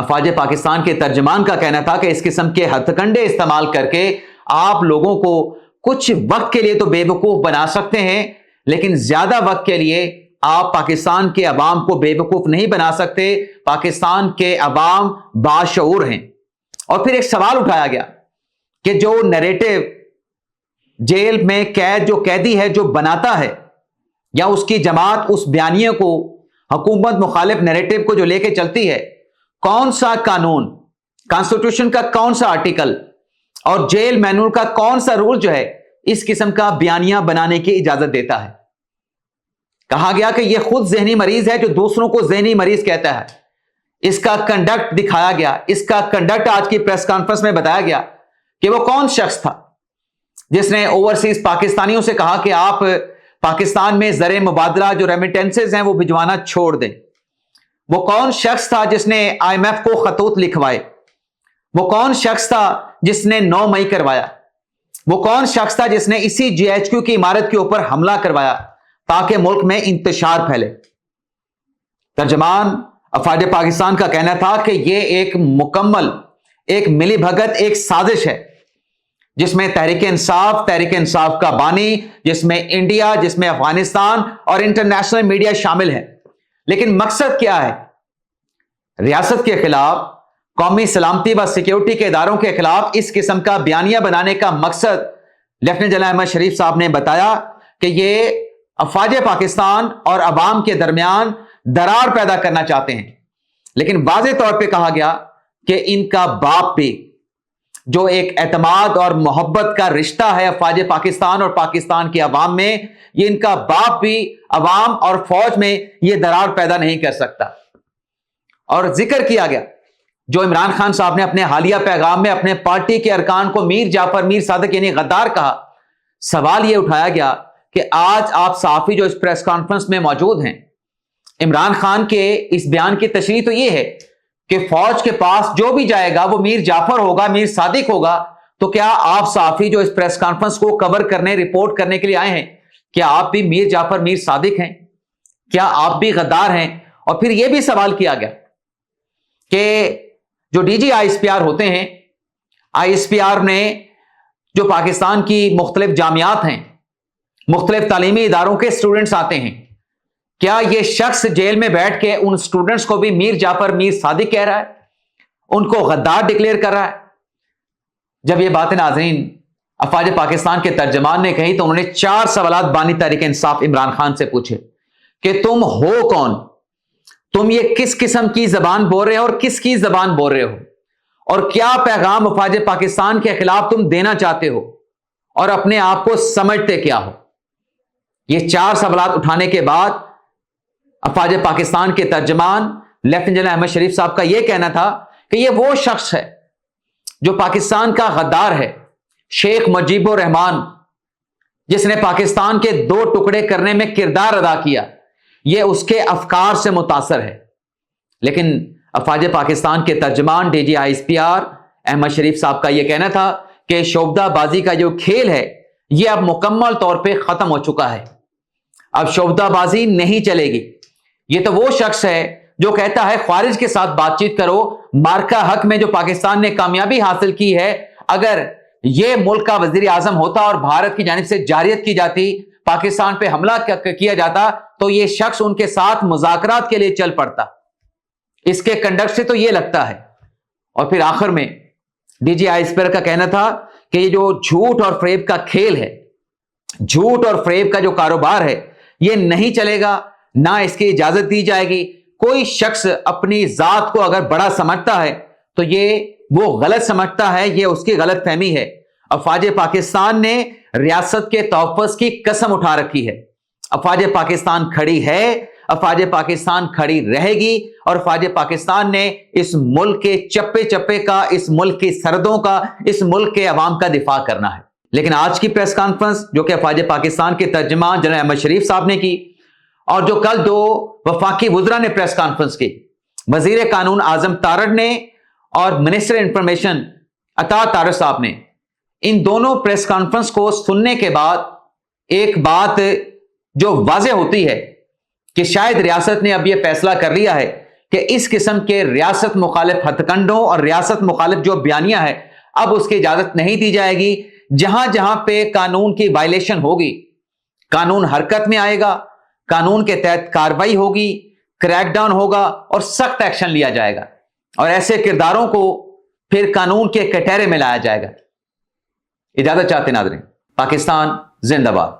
افواج پاکستان کے ترجمان کا کہنا تھا کہ اس قسم کے ہتھ کنڈے استعمال کر کے آپ لوگوں کو کچھ وقت کے لیے تو بے وقوف بنا سکتے ہیں، لیکن زیادہ وقت کے لیے آپ پاکستان کے عوام کو بے وقوف نہیں بنا سکتے۔ پاکستان کے عوام باشعور ہیں۔ اور پھر ایک سوال اٹھایا گیا کہ جو نیریٹو جیل میں قید جو قیدی ہے جو بناتا ہے، یا اس کی جماعت اس بیانیے کو، حکومت مخالف نیریٹو کو جو لے کے چلتی ہے، کون سا قانون، کانسٹیٹیوشن کا کون سا آرٹیکل اور جیل مینول کا کون سا رول جو ہے اس قسم کا بیانیہ بنانے کی اجازت دیتا ہے؟ کہا گیا کہ یہ خود ذہنی مریض ہے جو دوسروں کو ذہنی مریض کہتا ہے۔ اس کا کنڈکٹ دکھایا گیا، اس کا کنڈکٹ آج کی پریس کانفرنس میں بتایا گیا کہ وہ کون شخص تھا جس نے اوورسیز پاکستانیوں سے کہا کہ آپ پاکستان میں زر مبادلہ جو ریمیٹنسز ہیں وہ بھجوانا چھوڑ دیں۔ وہ کون شخص تھا جس نے IMF کو خطوط لکھوائے؟ وہ کون شخص تھا جس نے 9 مئی کروایا؟ وہ کون شخص تھا جس نے اسی GHQ کی عمارت کے اوپر حملہ کروایا تاکہ ملک میں انتشار پھیلے؟ ترجمان افواج پاکستان کا کہنا تھا کہ یہ ایک مکمل، ایک ملی بھگت، ایک سازش ہے جس میں تحریک انصاف کا بانی، جس میں انڈیا، جس میں افغانستان اور انٹرنیشنل میڈیا شامل ہے۔ لیکن مقصد کیا ہے؟ ریاست کے خلاف، قومی سلامتی و سیکیورٹی کے اداروں کے خلاف اس قسم کا بیانیہ بنانے کا مقصد لیفٹیننٹ جنرل احمد شریف صاحب نے بتایا کہ یہ افواج پاکستان اور عوام کے درمیان درار پیدا کرنا چاہتے ہیں۔ لیکن واضح طور پہ کہا گیا کہ ان کا باپ بھی، جو ایک اعتماد اور محبت کا رشتہ ہے افواج پاکستان اور پاکستان کے عوام میں، یہ ان کا باپ بھی عوام اور فوج میں یہ درار پیدا نہیں کر سکتا۔ اور ذکر کیا گیا جو عمران خان صاحب نے اپنے حالیہ پیغام میں اپنے پارٹی کے ارکان کو میر جعفر میر صادق یعنی غدار کہا۔ سوال یہ اٹھایا گیا کہ آج آپ صحافی جو اس پریس کانفرنس میں موجود ہیں، عمران خان کے اس بیان کی تشریح تو یہ ہے کہ فوج کے پاس جو بھی جائے گا وہ میر جعفر ہوگا، میر صادق ہوگا، تو کیا آپ صحافی جو اس پریس کانفرنس کو کور کرنے، رپورٹ کرنے کے لیے آئے ہیں، کیا آپ بھی میر جعفر میر صادق ہیں؟ کیا آپ بھی غدار ہیں؟ اور پھر یہ بھی سوال کیا گیا کہ جو DG ISPR ہوتے ہیں، ISPR نے جو پاکستان کی مختلف جامعات ہیں، مختلف تعلیمی اداروں کے اسٹوڈنٹس آتے ہیں، کیا یہ شخص جیل میں بیٹھ کے ان اسٹوڈنٹس کو بھی میر جعفر میر صادق کہہ رہا ہے، ان کو غدار ڈکلیئر کر رہا ہے؟ جب یہ باتیں ناظرین افواج پاکستان کے ترجمان نے کہی تو انہوں نے 4 سوالات بانی تحریک انصاف عمران خان سے پوچھے کہ تم ہو کون؟ تم یہ کس قسم کی زبان بول رہے ہو اور کس کی زبان بول رہے ہو؟ اور کیا پیغام افواج پاکستان کے خلاف تم دینا چاہتے ہو؟ اور اپنے آپ کو سمجھتے کیا ہو؟ یہ 4 سوالات اٹھانے کے بعد افواج پاکستان کے ترجمان لیفٹیننٹ جنرل احمد شریف صاحب کا یہ کہنا تھا کہ یہ وہ شخص ہے جو پاکستان کا غدار ہے، شیخ مجیب الرحمان، جس نے پاکستان کے 2 ٹکڑے کرنے میں کردار ادا کیا، یہ اس کے افکار سے متاثر ہے۔ لیکن افواج پاکستان کے ترجمان DG ISPR احمد شریف صاحب کا یہ کہنا تھا کہ شعبدہ بازی کا جو کھیل ہے یہ اب مکمل طور پہ ختم ہو چکا ہے، اب شعبدہ بازی نہیں چلے گی۔ یہ تو وہ شخص ہے جو کہتا ہے خارج کے ساتھ بات چیت کرو، مارکا حق میں جو پاکستان نے کامیابی حاصل کی ہے، اگر یہ ملک کا وزیر اعظم ہوتا اور بھارت کی جانب سے جارحیت کی جاتی، پاکستان پہ حملہ کیا جاتا، تو یہ شخص ان کے ساتھ مذاکرات کے لیے چل پڑتا۔ اس کے کنڈکٹ سے تو یہ لگتا ہے۔ اور پھر آخر میں DG ISPR کا کہنا تھا کہ یہ جو جھوٹ اور فریب کا کھیل ہے، جھوٹ اور فریب کا جو کاروبار ہے، یہ نہیں چلے گا، نہ اس کی اجازت دی جائے گی۔ کوئی شخص اپنی ذات کو اگر بڑا سمجھتا ہے تو یہ وہ غلط سمجھتا ہے، یہ اس کی غلط فہمی ہے۔ افواج پاکستان نے ریاست کے تحفظ کی قسم اٹھا رکھی ہے۔ افواج پاکستان کھڑی ہے، افواج پاکستان کھڑی رہے گی، اور افواج پاکستان نے اس ملک کے چپے چپے کا، اس ملک کی سرحدوں کا، اس ملک کے عوام کا دفاع کرنا ہے۔ لیکن آج کی پریس کانفرنس جو کہ افواج پاکستان کے ترجمان جنرل احمد شریف صاحب نے کی، اور جو کل 2 وفاقی وزراء نے پریس کانفرنس کی، وزیر قانون اعظم تارڑ نے اور منسٹر انفارمیشن عطا طارق صاحب نے، ان دونوں پریس کانفرنس کو سننے کے بعد ایک بات جو واضح ہوتی ہے کہ شاید ریاست نے اب یہ فیصلہ کر لیا ہے کہ اس قسم کے ریاست مخالف ہتھکنڈوں اور ریاست مخالف جو بیانیہ ہے اب اس کی اجازت نہیں دی جائے گی. جہاں جہاں پہ قانون کی وائلیشن ہوگی قانون حرکت میں آئے گا, قانون کے تحت کارروائی ہوگی, کریک ڈاؤن ہوگا اور سخت ایکشن لیا جائے گا, اور ایسے کرداروں کو پھر قانون کے کٹہرے میں لایا جائے گا. اجازت چاہتے ناظرین. پاکستان زندہ باد.